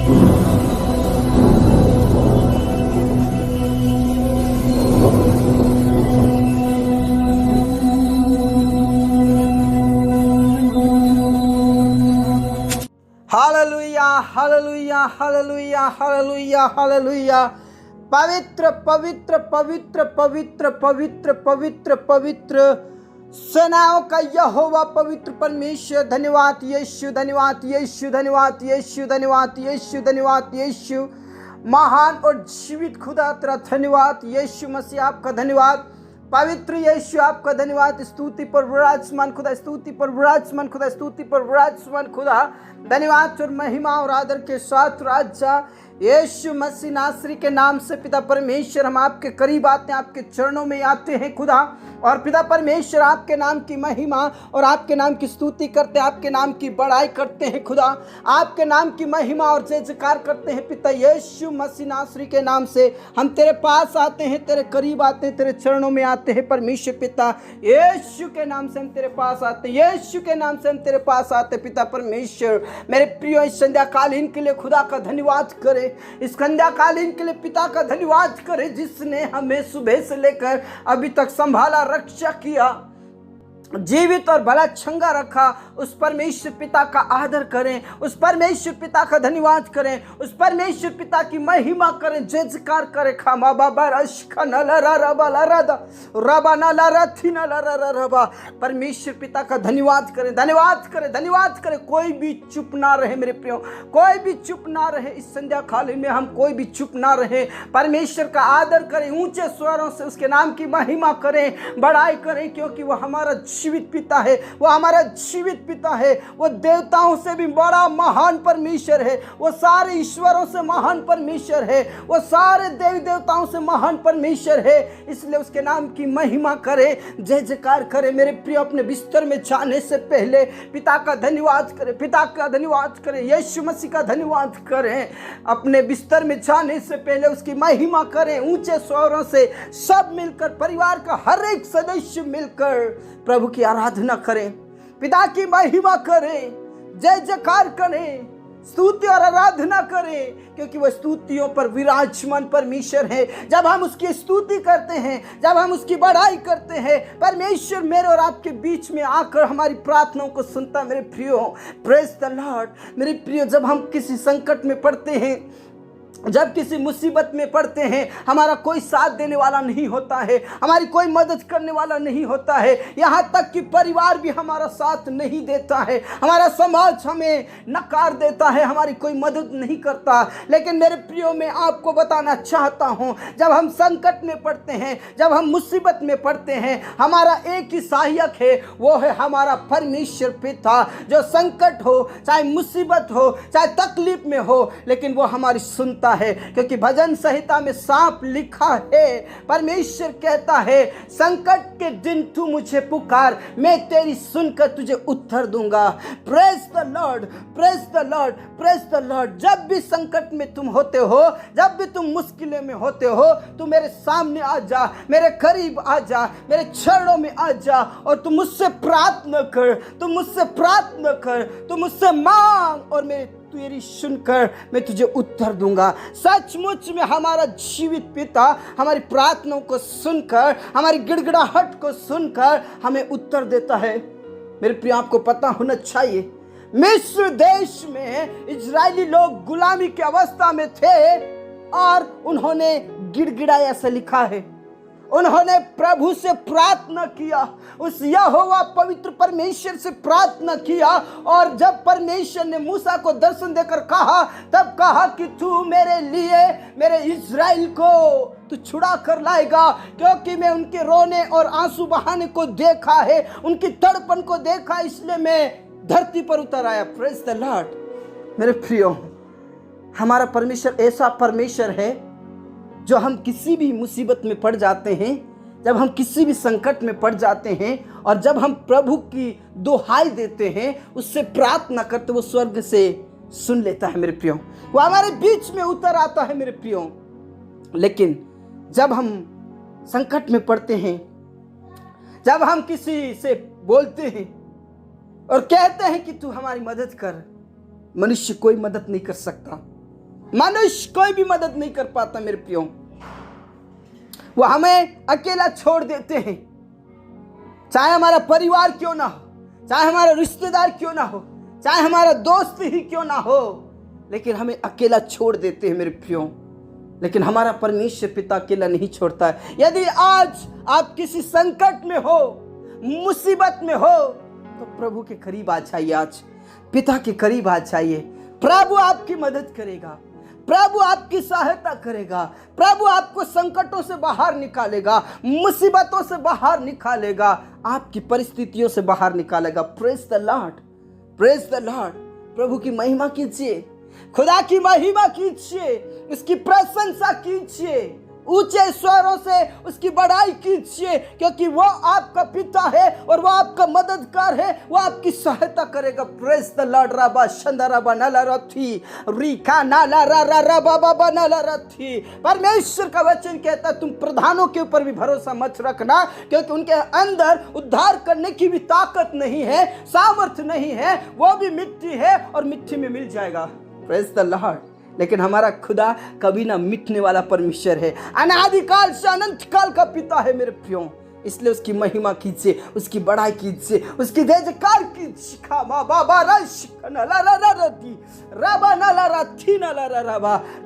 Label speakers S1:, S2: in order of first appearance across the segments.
S1: Hallelujah hallelujah hallelujah hallelujah hallelujah. पवित्र पवित्र पवित्र पवित्र पवित्र पवित्र पवित्र सेनाओं का यहोवा पवित्र परमेश्वर, धन्यवाद यीशु, धन्यवाद यीशु, धन्यवाद यीशु, धन्यवाद यीशु, धन्यवाद यीशु। महान और जीवित खुदा तेरा धन्यवाद यीशु मसीह, आपका धन्यवाद। पवित्र यीशु आपका धन्यवाद। स्तुति पर विराजमान खुदा, स्तुति पर विराजमान खुदा, स्तुति पर विराजमान खुदा। धन्यवाद और महिमा और आदर के साथ राजा यीशु मसीह नासरी के नाम से पिता परमेश्वर, हम आपके करीब आते हैं, आपके चरणों में आते हैं खुदा। और पिता परमेश्वर, आपके नाम की महिमा और आपके नाम की स्तुति करते हैं, आपके नाम की बड़ाई करते हैं खुदा। आपके नाम की महिमा और जय जयकार करते हैं पिता यीशु मसीह नासरी के नाम से। हम तेरे पास आते हैं, तेरे करीब आते हैं, तेरे चरणों में आते हैं परमेश्वर पिता यीशु के नाम से। हम तेरे पास आते हैं, यीशु के नाम से हम तेरे पास आते हैं पिता परमेश्वर। मेरे प्रियो, इस संध्याकालीन के लिए खुदा का धन्यवाद करें, इस संध्याकालीन के लिए पिता का धन्यवाद करें जिसने हमें सुबह से लेकर अभी तक संभाला, रक्षा किया, जीवित और भला छंगा रखा। उस परमेश्वर पिता का आदर करें, उस परमेश्वर पिता का धन्यवाद करें, उस परमेश्वर पिता की महिमा करें, जय जयकार करें। खामा बाबा रशका नलरा रबा लरदा रबा नलरा थी नलरा रबा। परमेश्वर पिता का धन्यवाद करें, धन्यवाद करें, धन्यवाद करें। कोई भी चुप ना रहे मेरे प्रियो, कोई भी चुप ना रहे। इस संध्या कालीन में हम कोई भी चुप ना रहे। परमेश्वर का आदर करें, ऊंचे स्वरों से उसके नाम की महिमा करें, बड़ाई करें, क्योंकि वह हमारा जीवित पिता है, वो हमारा जीवित पिता है। वो देवताओं से भी बड़ा महान परमेश्वर है, वो सारे ईश्वरों से महान परमेश्वर है, वो सारे देवी देवताओं से महान परमेश्वर है। इसलिए उसके नाम की महिमा करें, जय जयकार करें। मेरे प्रिय, अपने बिस्तर में जाने से पहले पिता का धन्यवाद करें, पिता का धन्यवाद करें, यीशु मसीह का धन्यवाद करें। अपने बिस्तर में जाने से पहले उसकी महिमा करें ऊंचे स्वरों से, सब मिलकर, परिवार का हर एक सदस्य मिलकर प्रभु की आराधना करें, पिता की महिमा करें, जय जयकार करें, स्तुति और आराधना करें, क्योंकि वह स्तुतियों पर विराजमान परमेश्वर है। जब हम उसकी स्तुति करते हैं, जब हम उसकी बड़ाई करते हैं, परमेश्वर मेरे और आपके बीच में आकर हमारी प्रार्थनाओं को सुनता है। मेरे प्रियो, प्रेज द लॉर्ड। मेरे प्रियो, जब हम किसी संकट में पड़ते हैं, जब किसी मुसीबत में पड़ते हैं, हमारा कोई साथ देने वाला नहीं होता है, हमारी कोई मदद करने वाला नहीं होता है, यहाँ तक कि परिवार भी हमारा साथ नहीं देता है, हमारा समाज हमें नकार देता है, हमारी कोई मदद नहीं करता। लेकिन मेरे प्रियो, मैं आपको बताना चाहता हूँ, जब हम संकट में पड़ते हैं, जब हम मुसीबत में पड़ते हैं, हमारा एक ही सहायक है, वो है हमारा परमेश्वर पिता। जो संकट हो, चाहे मुसीबत हो, चाहे तकलीफ में हो, लेकिन वो हमारी सुनता है, क्योंकि भजन संहिता में साफ लिखा है, परमेश्वर कहता है, संकट के दिन तू मुझे पुकार, मैं तेरी सुनकर तुझे उत्तर दूंगा। Praise the lord, praise the lord, praise the Lord. जब भी संकट में तुम होते हो, जब भी तुम मुश्किलों में होते हो, तू मेरे सामने आ जा, मेरे करीब आ जा, मेरे चरणों में आ जा और तू मुझसे प्रार्थना कर, तू मुझसे प्रार्थना कर, तू मुझसे मांग और तेरी सुनकर मैं तुझे उत्तर दूंगा। सचमुच में हमारा जीवित पिता हमारी प्रार्थनाओं को सुनकर, हमारी गिड़गिड़ाहट को सुनकर हमें उत्तर देता है। मेरे प्रिय, आपको पता होना चाहिए, मिस्र देश में इजरायली लोग गुलामी की अवस्था में थे और उन्होंने गिड़गिड़ाया, ऐसा लिखा है। उन्होंने प्रभु से प्रार्थना किया, उस यहोवा पवित्र परमेश्वर से प्रार्थना किया। और जब परमेश्वर ने मूसा को दर्शन देकर कहा, तब कहा कि तू मेरे लिए, मेरे इज़राइल को तू छुड़ा कर लाएगा, क्योंकि मैं उनके रोने और आंसू बहाने को देखा है, उनकी तड़पन को देखा, इसलिए मैं धरती पर उतर आया। Praise the Lord. मेरे प्रियो, हमारा परमेश्वर ऐसा परमेश्वर है, जो हम किसी भी मुसीबत में पड़ जाते हैं, जब हम किसी भी संकट में पड़ जाते हैं और जब हम प्रभु की दुहाई देते हैं, उससे प्रार्थना करते, वो स्वर्ग से सुन लेता है। मेरे प्रियो, वो हमारे बीच में उतर आता है। मेरे प्रियो, लेकिन जब हम संकट में पड़ते हैं, जब हम किसी से बोलते हैं और कहते हैं कि तू हमारी मदद कर, मनुष्य कोई मदद नहीं कर सकता। मनुष्य कोई भी मदद नहीं कर पाता मेरे प्रियो। वो हमें अकेला छोड़ देते हैं, चाहे हमारा परिवार क्यों ना हो, चाहे हमारा रिश्तेदार क्यों ना हो, चाहे हमारा दोस्त ही क्यों ना हो, लेकिन हमें अकेला छोड़ देते हैं मेरे प्रियो। लेकिन हमारा परमेश्वर पिता अकेला नहीं छोड़ता है। यदि आज आप किसी संकट में हो, मुसीबत में हो, तो प्रभु के करीब आ जाइए। आज पिता के करीब आ जाइए। प्रभु आपकी मदद करेगा, प्रभु आपकी सहायता करेगा, प्रभु आपको संकटों से बाहर निकालेगा, मुसीबतों से बाहर निकालेगा, आपकी परिस्थितियों से बाहर निकालेगा। Praise the lord, praise the lord. प्रभु की महिमा कीजिए, खुदा की महिमा कीजिए, उसकी प्रशंसा कीजिए, ऊंचे स्वरों से उसकी बड़ाई कीजिए, क्योंकि वो आपका पिता है और वो आपका मददगार है, वो आपकी सहायता करेगा। Praise the Lord. Rava Shanda रबा नला रथी रीखा नाला रा रा रा बाबा नला रथी। परमेश्वर का वचन कहता है तुम प्रधानों के ऊपर भी भरोसा मत रखना, क्योंकि उनके अंदर उद्धार करने की भी ताकत नहीं है, सामर्थ्य नहीं है, वो भी मिट्टी है और मिट्टी में मिल जाएगा। Praise the Lord. लेकिन हमारा खुदा कभी ना मिटने वाला परमेश्वर है, अनादिकाल से अनंत काल का पिता है मेरे प्रियो। इसलिए उसकी महिमा कीजिए, उसकी बड़ाई कीजिए, उसकी जय जयकार कीजिए।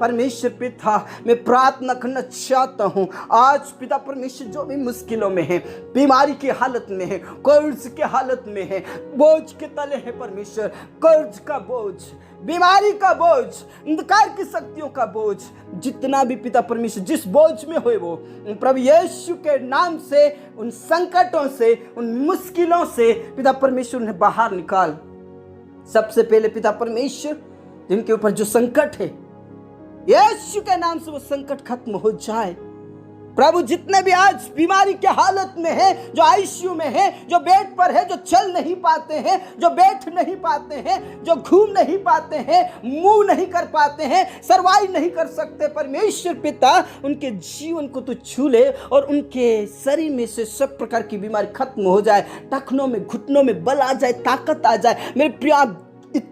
S1: परमेश्वर पिता, मैं प्रार्थना करना चाहता हूँ आज पिता परमेश्वर जो भी मुश्किलों में है, बीमारी की हालत में है, कर्ज के हालत में है, बोझ के तले है परमेश्वर, कर्ज का बोझ, बीमारी का बोझ, अंधकार की शक्तियों का बोझ, जितना भी पिता परमेश्वर जिस बोझ में हो, वो प्रभु यीशु के नाम से उन संकटों से, उन मुश्किलों से पिता परमेश्वर ने बाहर निकाल। सबसे पहले पिता परमेश्वर जिनके ऊपर जो संकट है, यीशु के नाम से वो संकट खत्म हो जाए। प्रभु जितने भी आज बीमारी के हालत में है, जो आईसीयू में है, जो बेड पर है, जो चल नहीं पाते हैं, जो बैठ नहीं पाते हैं, जो घूम नहीं पाते हैं, मूव नहीं कर पाते हैं, सर्वाइव नहीं कर सकते, परमेश्वर पिता उनके जीवन को तो छू ले और उनके शरीर में से सब प्रकार की बीमारी खत्म हो जाए, टखनों में घुटनों में बल आ जाए, ताकत आ जाए। मेरे प्रिय, आप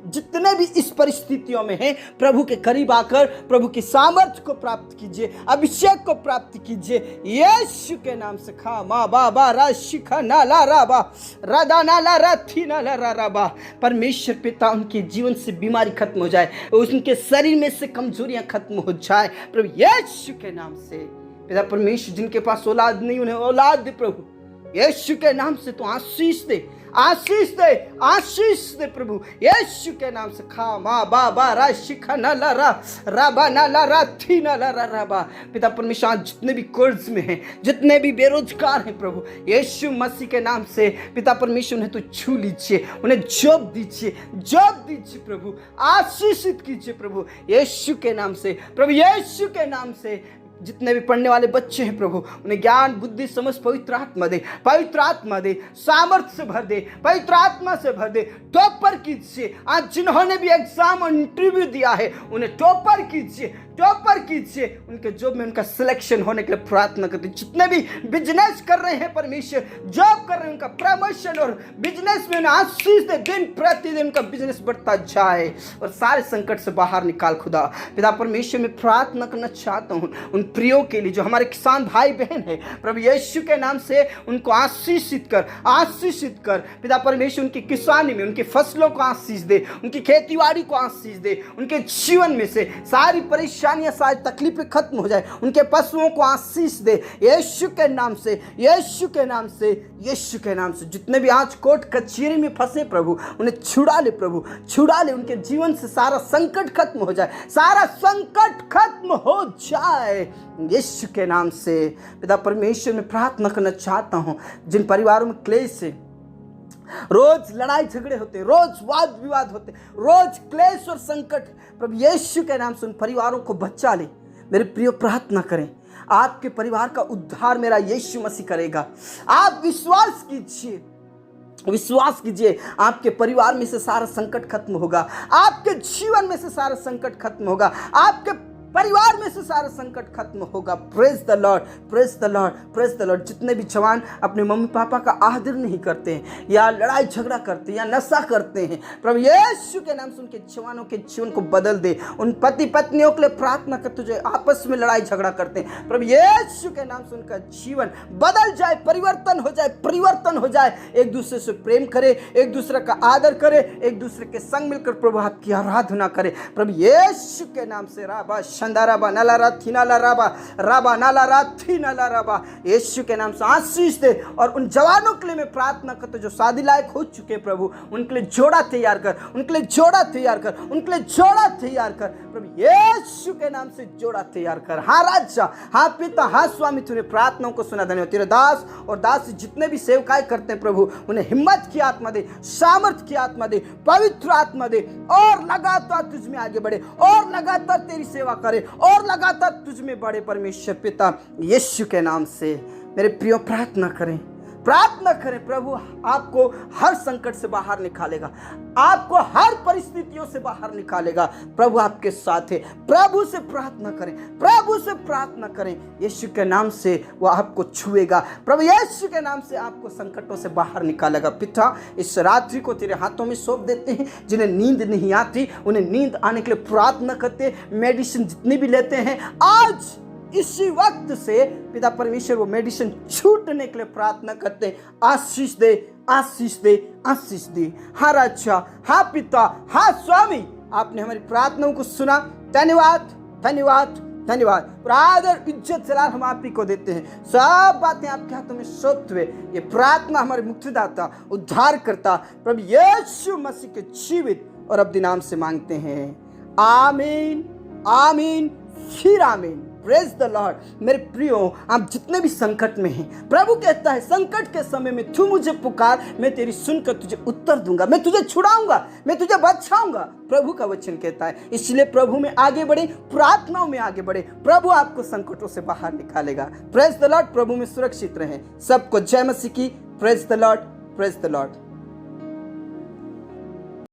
S1: जितने भी इस परिस्थितियों में हैं, प्रभु के करीब आकर प्रभु की सामर्थ्य को प्राप्त कीजिए, अभिषेक को प्राप्त कीजिए यीशु के नाम से। खा मा बाबा रा शिखा नाला राबा राधा नाला राथी नाला राबा। परमेश्वर पिता उनके जीवन से बीमारी खत्म हो जाए, उनके शरीर में से कमजोरियां खत्म हो जाए प्रभु यीशु के नाम से। पिता परमेश्वर जिनके पास औलाद नहीं, उन्हें औलाद दे प्रभु यीशु के नाम से। तो आशीष दे, आशीष दे, आशीष दे प्रभु यीशु के नाम से। खा मा बाबा रा शिखा नाला रा राबा नाला रा थी नाला रा राबा। पिता परमेश्वर जितने भी कर्ज में हैं, जितने भी बेरोजगार हैं प्रभु यीशु मसीह के नाम से पिता परमेश्वर उन्हें तो छू लीजिए, उन्हें जॉब दीजिए, जॉब दीजिए प्रभु, आशीषित कीजिए प्रभु यीशु के नाम से, प्रभु यीशु के नाम से। जितने भी पढ़ने वाले बच्चे हैं प्रभु उन्हें ज्ञान बुद्धि समझ पवित्र आत्मा दे, पवित्र आत्मा दे, सामर्थ्य से भर दे, पवित्र आत्मा से भर दे, टॉपर कीजिए। आज जिन्होंने भी एग्जाम और इंटरव्यू दिया है उन्हें टॉपर कीजिए, टॉपर कीजिए। उनके जॉब में उनका सिलेक्शन होने के लिए प्रार्थना करते। जितने भी बिजनेस कर रहे हैं परमेश्वर, जॉब कर रहे हैं, उनका प्रमोशन और बिजनेस में आशीष दे, दिन प्रतिदिन उनका बिजनेस बढ़ता जाए और सारे संकट से बाहर निकाल खुदा। पिता परमेश्वर में प्रार्थना करना चाहता हूँ उन प्रियो के लिए जो हमारे किसान भाई बहन है, प्रभु यीशु के नाम से उनको आशीषित कर, आशीषित कर पिता परमेश्वर। उनकी किसानी में उनकी फसलों को आशीष दे, उनकी खेतीबाड़ी को आशीष दे, उनके जीवन में से सारी परेशानियां, सारी तकलीफें खत्म हो जाए, उनके पशुओं को आशीष दे यीशु के नाम से, यीशु के नाम से, यीशु के नाम से। जितने भी आज कोर्ट कचहरी में फंसे प्रभु उन्हें छुड़ा ले प्रभु, छुड़ा ले। उनके जीवन से सारा संकट खत्म हो जाए, सारा संकट खत्म हो जाए यीशु के नाम से। पिता परमेश्वर में प्रार्थना करना चाहता हूं जिन परिवारों में क्लेश है, रोज लड़ाई झगड़े होते, रोज वाद विवाद होते, रोज क्लेश और संकट, प्रभु यीशु के नाम से उन परिवारों को बचा ले। मेरे प्रिय प्रार्थना करें, आपके परिवार का उद्धार मेरा यीशु मसीह करेगा। आप विश्वास कीजिए, विश्वास कीजिए, आपके परिवार में से सारा संकट खत्म होगा, आपके जीवन में से सारा संकट खत्म होगा, आपके परिवार में से सारा संकट खत्म होगा। Praise the lord, praise the lord, praise the Lord. जितने भी जवान अपने मम्मी पापा का आदर नहीं करते हैं या लड़ाई झगड़ा करते हैं या नशा करते हैं, प्रभु यीशु के नाम से उनके जवानों के जीवन को बदल दे। उन पति पत्नियों के लिए प्रार्थना करते जो आपस में लड़ाई झगड़ा करते हैं, प्रभु यीशु के नाम से उनका जीवन बदल जाए, परिवर्तन हो जाए, परिवर्तन हो जाए। एक दूसरे से प्रेम करे, एक दूसरे का आदर करे, एक दूसरे के संग मिलकर प्रभु आपकी आराधना करे। प्रभु यीशु के नाम से राबा शंदाराबा नालारा थीनाला राबा राबा नालारा थीनाला राबा, यीशु के नाम से आशीष दे। और उन जवानों के लिए मैं प्रार्थना करता जो शादी लायक हो चुके प्रभु, उनके लिए जोड़ा तैयार कर, उनके लिए जोड़ा तैयार कर, उनके लिए जोड़ा तैयार कर प्रभु यीशु के नाम से जोड़ा तैयार कर। हाँ राजा, हाँ पिता, हाँ स्वामी, तूने प्रार्थनाओं को सुना। धन्यवाद। तेरे दास और दास जितने भी सेवकाएं करते हैं प्रभु, उन्हें हिम्मत की आत्मा दे, सामर्थ की आत्मा दे, पवित्र आत्मा दे, और लगातार तुझ में आगे बढ़े, और लगातार तेरी सेवा करे, और लगातार तुझ में बढ़े। परमेश्वर पिता यीशु के नाम से मेरे प्रियो प्रार्थना करें, प्रार्थना करें। प्रभु आपको हर संकट से बाहर निकालेगा, आपको हर परिस्थितियों से बाहर निकालेगा। प्रभु आपके साथ है। प्रभु से प्रार्थना करें, प्रभु से प्रार्थना करें। यीशु के नाम से वो आपको छुएगा। प्रभु यीशु के नाम से आपको संकटों से बाहर निकालेगा। पिता, इस रात्रि को तेरे हाथों में सौंप देते हैं। जिन्हें नींद नहीं आती, उन्हें नींद आने के लिए प्रार्थना करते हैं। मेडिसिन जितनी भी लेते हैं, आज इसी वक्त से पिता परमेश्वर वो मेडिसिन छूटने के लिए प्रार्थना करते हैं। आशीष दे, आशीष दे, आशीष दे। हाँ राजा, हाँ पिता, हाँ स्वामी, आपने हमारी प्रार्थनाओं को सुना। धन्यवाद, धन्यवाद, धन्यवाद। आदर इज्जत जलाल हम आप ही को देते हैं। सब बातें आपके हाथों में सौंपते हुए ये प्रार्थना हमारे मुक्तिदाता, उद्धार करता प्रभु यीशु मसीह के जीवित और अब्दी नाम से मांगते हैं। आमीन, आमीन, फिर आमीन। Praise the Lord. मेरे प्रियो, आप जितने भी संकट में हैं, प्रभु कहता है संकट के समय में तू मुझे पुकार, मैं तेरी सुनकर तुझे उत्तर दूंगा, मैं तुझे छुड़ाऊंगा, मैं तुझे बचाऊंगा। प्रभु का वचन कहता है। इसलिए प्रभु में आगे बढ़े, प्रार्थनाओं में आगे बढ़े। प्रभु आपको संकटों से बाहर निकालेगा। Praise the lord. प्रभु में सुरक्षित रहें। सबको जय मसीह की। Praise the lord, praise the Lord.